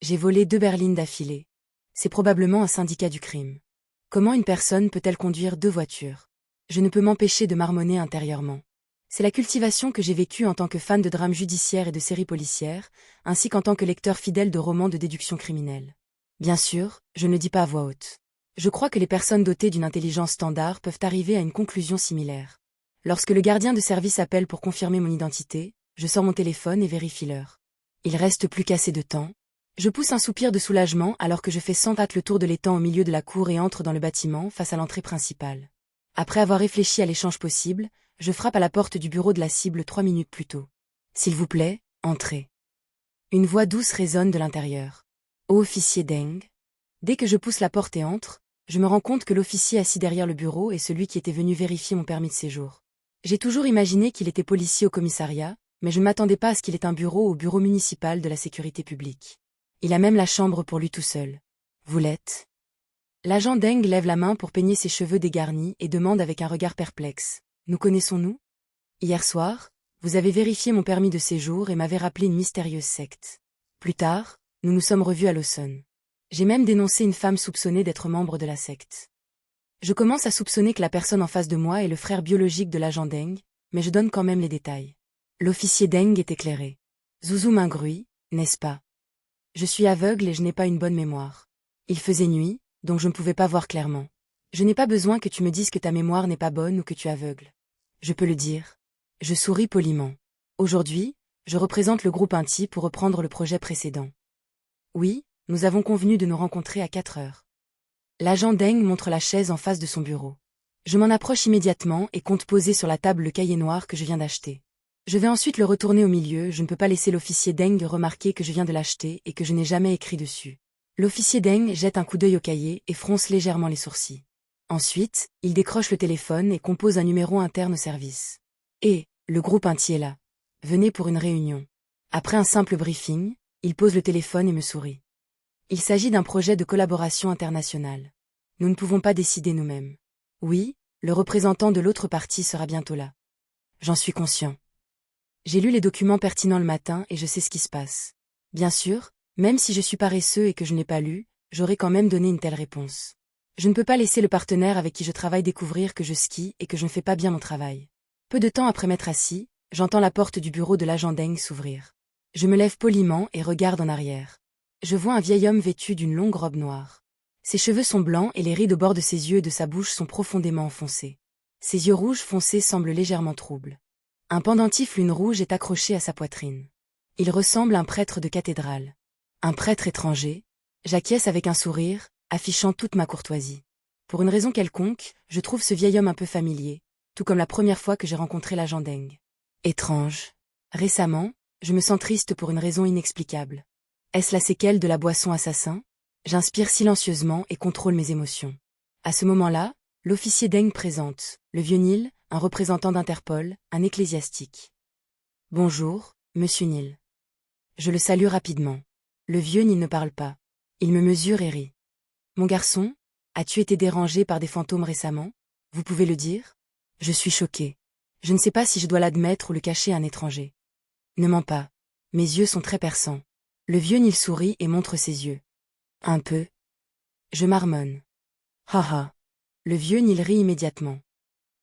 J'ai volé 2 berlines d'affilée. C'est probablement un syndicat du crime. Comment une personne peut-elle conduire 2 voitures? Je ne peux m'empêcher de marmonner intérieurement. C'est la cultivation que j'ai vécue en tant que fan de drames judiciaires et de séries policières, ainsi qu'en tant que lecteur fidèle de romans de déduction criminelle. Bien sûr, je ne le dis pas à voix haute. Je crois que les personnes dotées d'une intelligence standard peuvent arriver à une conclusion similaire. Lorsque le gardien de service appelle pour confirmer mon identité, je sors mon téléphone et vérifie l'heure. Il reste plus qu'assez de temps. Je pousse un soupir de soulagement alors que je fais sans hâte le tour de l'étang au milieu de la cour et entre dans le bâtiment face à l'entrée principale. Après avoir réfléchi à l'échange possible, je frappe à la porte du bureau de la cible 3 minutes plus tôt. S'il vous plaît, entrez. Une voix douce résonne de l'intérieur. Ô officier Deng. Dès que je pousse la porte et entre, je me rends compte que l'officier assis derrière le bureau est celui qui était venu vérifier mon permis de séjour. J'ai toujours imaginé qu'il était policier au commissariat, mais je ne m'attendais pas à ce qu'il ait un bureau au bureau municipal de la sécurité publique. Il a même la chambre pour lui tout seul. Vous l'êtes? L'agent Deng lève la main pour peigner ses cheveux dégarnis et demande avec un regard perplexe. Nous connaissons-nous? Hier soir, vous avez vérifié mon permis de séjour et m'avez rappelé une mystérieuse secte. Plus tard, nous nous sommes revus à Lawson. J'ai même dénoncé une femme soupçonnée d'être membre de la secte. Je commence à soupçonner que la personne en face de moi est le frère biologique de l'agent Deng, mais je donne quand même les détails. L'officier Deng est éclairé. Zouzou Mingruy, n'est-ce pas? Je suis aveugle et je n'ai pas une bonne mémoire. Il faisait nuit, donc je ne pouvais pas voir clairement. Je n'ai pas besoin que tu me dises que ta mémoire n'est pas bonne ou que tu es aveugle. Je peux le dire. Je souris poliment. Aujourd'hui, je représente le groupe Inti pour reprendre le projet précédent. Oui, nous avons convenu de nous rencontrer à 4 heures. L'agent Deng montre la chaise en face de son bureau. Je m'en approche immédiatement et compte poser sur la table le cahier noir que je viens d'acheter. Je vais ensuite le retourner au milieu, je ne peux pas laisser l'officier Deng remarquer que je viens de l'acheter et que je n'ai jamais écrit dessus. L'officier Deng jette un coup d'œil au cahier et fronce légèrement les sourcils. Ensuite, il décroche le téléphone et compose un numéro interne au service. Le groupe Inti est là. Venez pour une réunion. Après un simple briefing, il pose le téléphone et me sourit. Il s'agit d'un projet de collaboration internationale. Nous ne pouvons pas décider nous-mêmes. Oui, le représentant de l'autre partie sera bientôt là. J'en suis conscient. J'ai lu les documents pertinents le matin et je sais ce qui se passe. Bien sûr, même si je suis paresseux et que je n'ai pas lu, j'aurais quand même donné une telle réponse. Je ne peux pas laisser le partenaire avec qui je travaille découvrir que je skie et que je ne fais pas bien mon travail. Peu de temps après m'être assis, j'entends la porte du bureau de l'agent Deng s'ouvrir. Je me lève poliment et regarde en arrière. Je vois un vieil homme vêtu d'une longue robe noire. Ses cheveux sont blancs et les rides au bord de ses yeux et de sa bouche sont profondément enfoncés. Ses yeux rouges foncés semblent légèrement troubles. Un pendentif lune rouge est accroché à sa poitrine. Il ressemble à un prêtre de cathédrale. Un prêtre étranger. J'acquiesce avec un sourire, affichant toute ma courtoisie. Pour une raison quelconque, je trouve ce vieil homme un peu familier, tout comme la première fois que j'ai rencontré l'agent Deng. Étrange. Récemment, je me sens triste pour une raison inexplicable. Est-ce la séquelle de la boisson assassin? J'inspire silencieusement et contrôle mes émotions. À ce moment-là, l'officier Deng présente, le vieux Neil, un représentant d'Interpol, un ecclésiastique. Bonjour, monsieur Neil. Je le salue rapidement. Le vieux Neil ne parle pas. Il me mesure et rit. Mon garçon, as-tu été dérangé par des fantômes récemment? Vous pouvez le dire? Je suis choqué. Je ne sais pas si je dois l'admettre ou le cacher à un étranger. Ne mens pas. Mes yeux sont très perçants. Le vieux Neil sourit et montre ses yeux. Un peu. Je marmonne. Haha. Le vieux Neil rit immédiatement.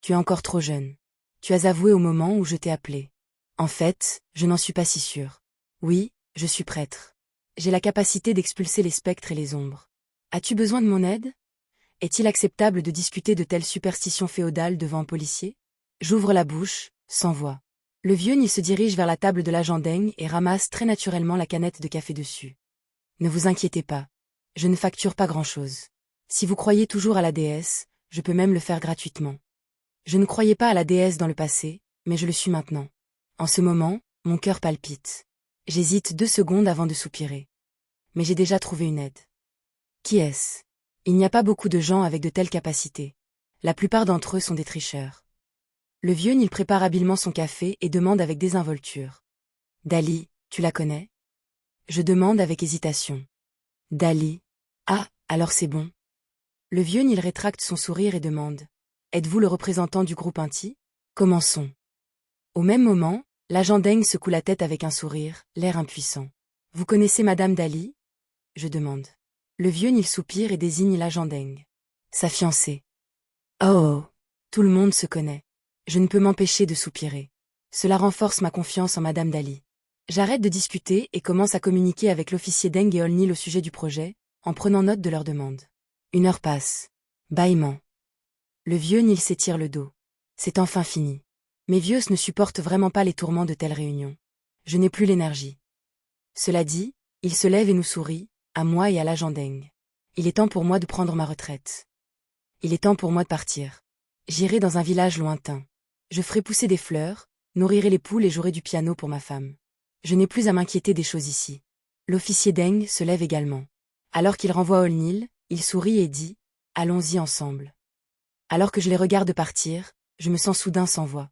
Tu es encore trop jeune. Tu as avoué au moment où je t'ai appelé. En fait, je n'en suis pas si sûr. Oui, je suis prêtre. J'ai la capacité d'expulser les spectres et les ombres. As-tu besoin de mon aide? Est-il acceptable de discuter de telles superstitions féodales devant un policier? J'ouvre la bouche, sans voix. Le vieux Neil se dirige vers la table de l'agent Deng et ramasse très naturellement la canette de café dessus. Ne vous inquiétez pas. Je ne facture pas grand-chose. Si vous croyez toujours à la déesse, je peux même le faire gratuitement. Je ne croyais pas à la déesse dans le passé, mais je le suis maintenant. En ce moment, mon cœur palpite. J'hésite 2 secondes avant de soupirer. Mais j'ai déjà trouvé une aide. Qui est-ce? Il n'y a pas beaucoup de gens avec de telles capacités. La plupart d'entre eux sont des tricheurs. Le vieux Neil prépare habilement son café et demande avec désinvolture. Dali, tu la connais? Je demande avec hésitation. Dali. Ah, alors c'est bon. Le vieux Neil rétracte son sourire et demande. Êtes-vous le représentant du groupe Inti? Commençons. Au même moment, l'agent Deng secoue la tête avec un sourire, l'air impuissant. Vous connaissez Madame Dali? je demande. Le vieux Nil soupire et désigne l'agent Deng. Sa fiancée. Oh, tout le monde se connaît. Je ne peux m'empêcher de soupirer. Cela renforce ma confiance en Madame Dali. J'arrête de discuter et commence à communiquer avec l'officier Deng et Olnil au sujet du projet, en prenant note de leurs demandes. 1 heure passe. Bâillement. Le vieux Nil s'étire le dos. C'est enfin fini. Mes vieux ne supportent vraiment pas les tourments de telles réunions. Je n'ai plus l'énergie. Cela dit, il se lève et nous sourit, à moi et à l'agent Deng. Il est temps pour moi de prendre ma retraite. Il est temps pour moi de partir. J'irai dans un village lointain. Je ferai pousser des fleurs, nourrirai les poules et jouerai du piano pour ma femme. Je n'ai plus à m'inquiéter des choses ici. L'officier Deng se lève également. Alors qu'il renvoie Olnil, il sourit et dit « Allons-y ensemble ». Alors que je les regarde partir, je me sens soudain sans voix.